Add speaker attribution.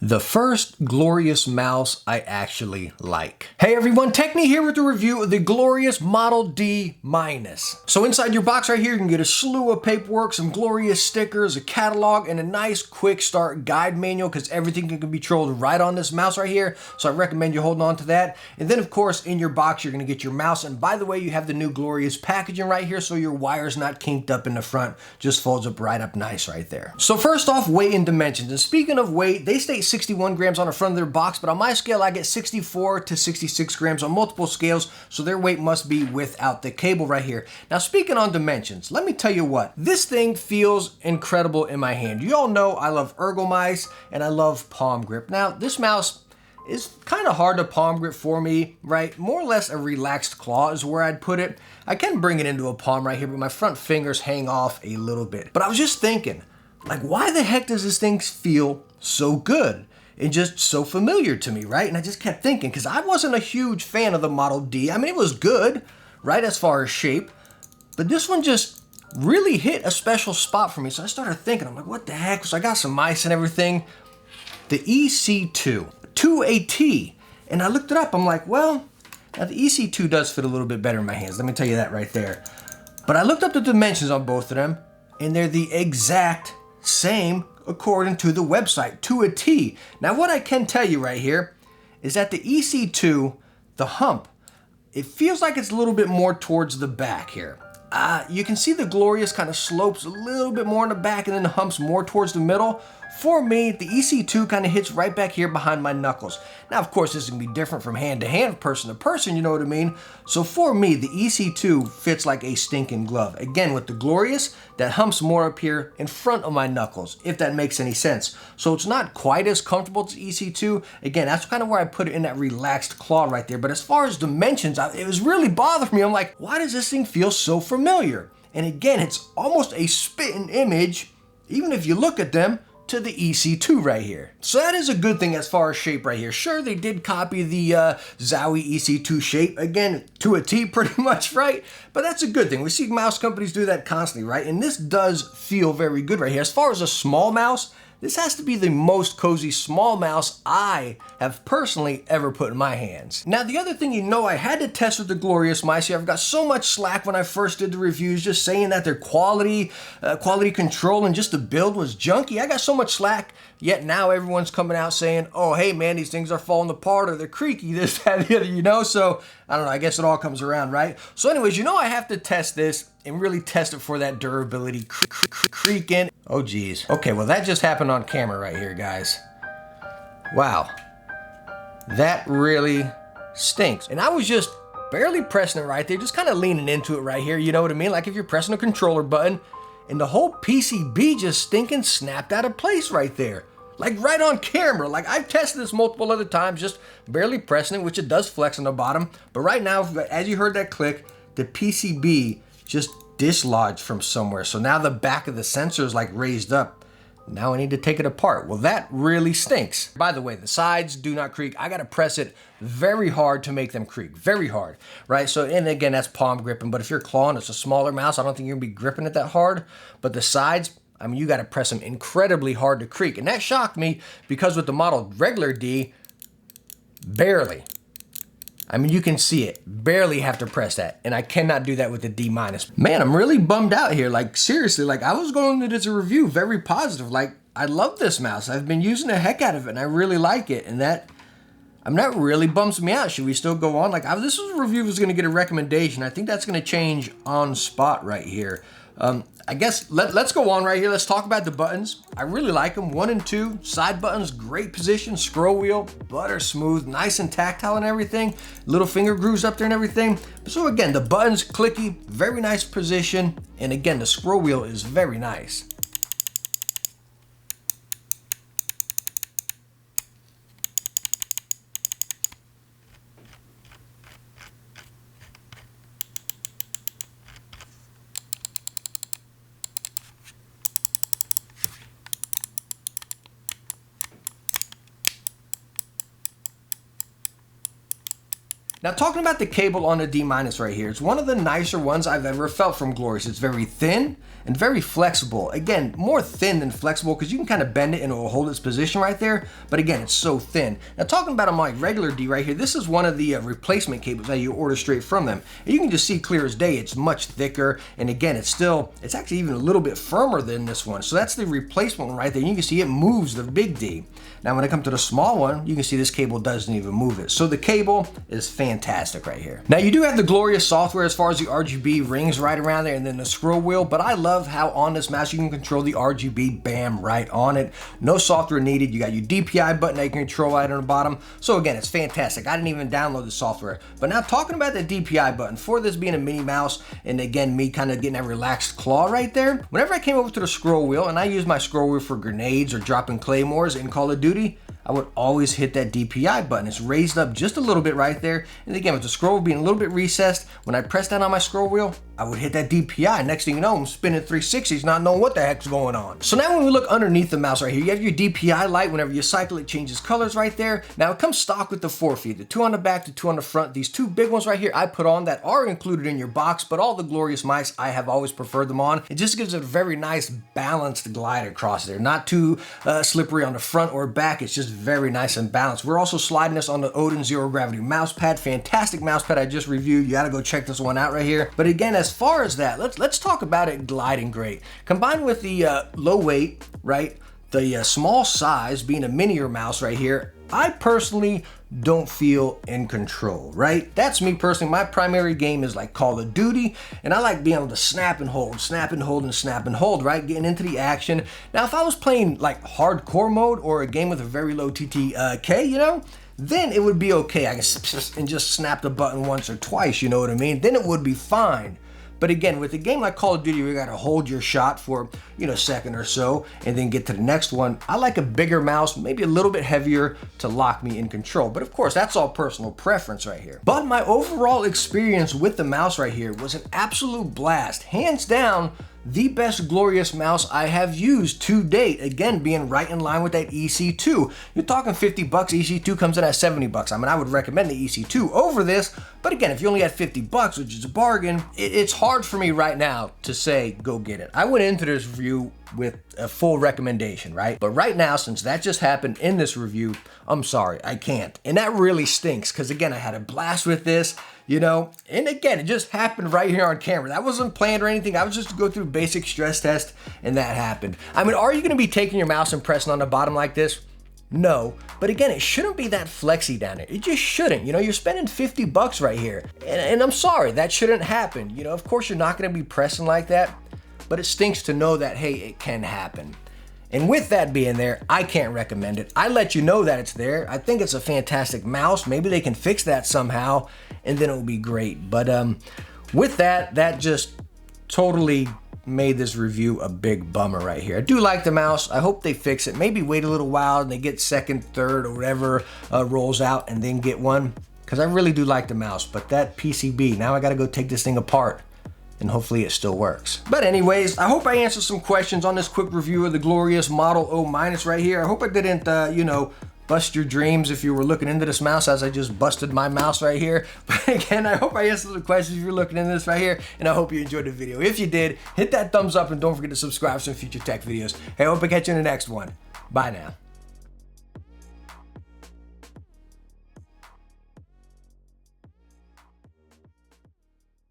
Speaker 1: The first glorious mouse I actually like. Hey everyone, Techne here with a review of the glorious Model D-. So inside your box right here, you can get a slew of paperwork, some glorious stickers, a catalog, and a nice quick start guide manual because everything can be controlled right on this mouse right here. So I recommend you holding on to that. And then of course, in your box, you're gonna get your mouse. And by the way, you have the new glorious packaging right here so your wire's not kinked up in the front, just folds up right up nice right there. So first off, weight and dimensions. And speaking of weight, they state 61 grams on the front of their box, but on my scale, I get 64 to 66 grams on multiple scales, so their weight must be without the cable right here. Now, speaking on dimensions, let me tell you what, this thing feels incredible in my hand. You all know I love ergo mice and I love palm grip. Now, this mouse is kind of hard to palm grip for me, right? More or less a relaxed claw is where I'd put it. I can bring it into a palm right here, but my front fingers hang off a little bit. But I was just thinking, like, why the heck does this thing feel so good? And just so familiar to me, right? And I just kept thinking, because I wasn't a huge fan of the Model D. I mean, it was good, right, as far as shape, but this one just really hit a special spot for me. So I started thinking, I'm like, what the heck? So I got some mice and everything. The EC2, to a T. And I looked it up, I'm like, well, now the EC2 does fit a little bit better in my hands. Let me tell you that right there. But I looked up the dimensions on both of them, and they're the exact same according to the website, to a T. Now, what I can tell you right here is that the EC2, the hump, it feels like it's a little bit more towards the back here. You can see the glorious kind of slopes a little bit more in the back, and then the hump's more towards the middle. For me, the EC2 kind of hits right back here behind my knuckles. Now, of course, this is gonna be different from hand to hand, person to person, you know what I mean? So for me, the EC2 fits like a stinking glove. Again, with the glorious, that hump's more up here in front of my knuckles, if that makes any sense. So it's not quite as comfortable as EC2. Again, that's kind of where I put it in that relaxed claw right there. But as far as dimensions, it was really bothering me. I'm like, why does this thing feel so familiar? And again, it's almost a spitting image, even if you look at them, to the EC2 right here. So that is a good thing as far as shape right here. Sure, they did copy the Zowie EC2 shape, again, to a T pretty much, right? But that's a good thing. We see mouse companies do that constantly, right? And this does feel very good right here. As far as a small mouse, this has to be the most cozy small mouse I have personally ever put in my hands. Now, the other thing I had to test with the glorious mice here. I've got so much slack when I first did the reviews, just saying that their quality control and just the build was junky. I got so much slack, yet now everyone's coming out saying, oh, hey man, these things are falling apart or they're creaky, this, that, the other, you know? So, I don't know, I guess it all comes around, right? So anyways, I have to test this and really test it for that durability, creaking. Oh geez. Okay, well that just happened on camera right here, guys. Wow. That really stinks. And I was just barely pressing it right there, just kind of leaning into it right here, you know what I mean? Like if you're pressing a controller button and the whole PCB just stinking snapped out of place right there. Like right on camera. Like I've tested this multiple other times, just barely pressing it, which it does flex on the bottom. But right now, as you heard that click, the PCB just dislodged from somewhere. So now the back of the sensor is like raised up. Now I need to take it apart. Well, that really stinks. By the way, the sides do not creak. I gotta press it very hard to make them creak, very hard, right? So, and again, that's palm gripping, but if you're clawing, it's a smaller mouse, I don't think you're gonna be gripping it that hard. But the sides, I mean, you gotta press them incredibly hard to creak. And that shocked me because with the Model regular D, barely. I mean, you can see it, barely have to press that. And I cannot do that with the D-. Man, I'm really bummed out here. Like seriously, like I was going into this review very positive. Like I love this mouse. I've been using the heck out of it and I really like it. And that really bums me out. Should we still go on? Like this review was gonna get a recommendation. I think that's gonna change on spot right here. I guess let's go on right here. Let's talk about the buttons. I really like them. 1 and 2 side buttons, great position. Scroll wheel, butter smooth, nice and tactile and everything. Little finger grooves up there and everything. So again, the buttons, clicky, very nice position. And again, the scroll wheel is very nice. Now talking about the cable on the D- right here, it's one of the nicer ones I've ever felt from Glorious. It's very thin and very flexible. Again, more thin than flexible because you can kind of bend it and it will hold its position right there. But again, it's so thin. Now talking about my regular D right here, this is one of the replacement cables that you order straight from them. And you can just see clear as day, it's much thicker. And again, it's actually even a little bit firmer than this one. So that's the replacement one right there. You can see it moves the big D. Now when I come to the small one, you can see this cable doesn't even move it. So the cable is fantastic right here. Now you do have the Glorious software as far as the RGB rings right around there and then the scroll wheel, but I love how on this mouse you can control the RGB, bam, right on it. No software needed. You got your DPI button that you can control right on the bottom. So again, it's fantastic. I didn't even download the software. But now talking about the DPI button, for this being a mini mouse, and again, me kind of getting that relaxed claw right there, whenever I came over to the scroll wheel, and I use my scroll wheel for grenades or dropping claymores in Call of Duty, I would always hit that DPI button. It's raised up just a little bit right there. And again, with the scroll wheel being a little bit recessed, when I press down on my scroll wheel, I would hit that DPI. Next thing you know, I'm spinning 360s, not knowing what the heck's going on. So now when we look underneath the mouse right here, you have your DPI light. Whenever you cycle, it changes colors right there. Now it comes stock with the 4 feet, the 2 on the back, the 2 on the front. These 2 big ones right here, I put on that are included in your box, but all the Glorious mice, I have always preferred them on. It just gives it a very nice balanced glide across there. Not too slippery on the front or back. It's just very nice and balanced. We're also sliding this on the Odin Zero Gravity mouse pad. Fantastic mouse pad I just reviewed. You gotta go check this one out right here. But again, as far as that, let's talk about it gliding great. Combined with the low weight, right? The small size, being a minier mouse right here, I personally don't feel in control, right? That's me personally. My primary game is like Call of Duty, and I like being able to snap and hold, snap and hold, and snap and hold, right? Getting into the action. Now, if I was playing like hardcore mode or a game with a very low TTK, you know, then it would be okay. I can just snap the button once or twice, you know what I mean? Then it would be fine. But again, with a game like Call of Duty, you gotta hold your shot for, you know, a second or so and then get to the next one. I like a bigger mouse, maybe a little bit heavier to lock me in control. But of course, that's all personal preference right here. But my overall experience with the mouse right here was an absolute blast. Hands down, the best Glorious mouse I have used to date. Again, being right in line with that EC2. You're talking 50 bucks, EC2 comes in at 70 bucks. I mean, I would recommend the EC2 over this, but again, if you only had 50 bucks, which is a bargain, it's hard for me right now to say, go get it. I went into this review with a full recommendation, right? But right now, since that just happened in this review, I'm sorry, I can't. And that really stinks, because again, I had a blast with this, you know, and again, it just happened right here on camera. That wasn't planned or anything. I was just go through basic stress test and that happened. I mean, are you gonna be taking your mouse and pressing on the bottom like this? No, but again, it shouldn't be that flexy down there. It just shouldn't. You know, you're spending 50 bucks right here. And I'm sorry, that shouldn't happen. You know, of course you're not gonna be pressing like that, but it stinks to know that, hey, it can happen. And with that being there, I can't recommend it. I let you know that it's there. I think it's a fantastic mouse. Maybe they can fix that somehow, and then it will be great. But with that, that just totally made this review a big bummer right here. I do like the mouse. I hope they fix it. Maybe wait a little while and they get second, third, or whatever rolls out and then get one, because I really do like the mouse. But that PCB, now I gotta go take this thing apart, and hopefully it still works. But anyways, I hope I answered some questions on this quick review of the Glorious Model O- right here. I hope I didn't, you know, bust your dreams if you were looking into this mouse as I just busted my mouse right here. But again, I hope I answered the questions if you're looking into this right here, and I hope you enjoyed the video. If you did, hit that thumbs up and don't forget to subscribe for some future tech videos. Hey, I hope I catch you in the next one. Bye now.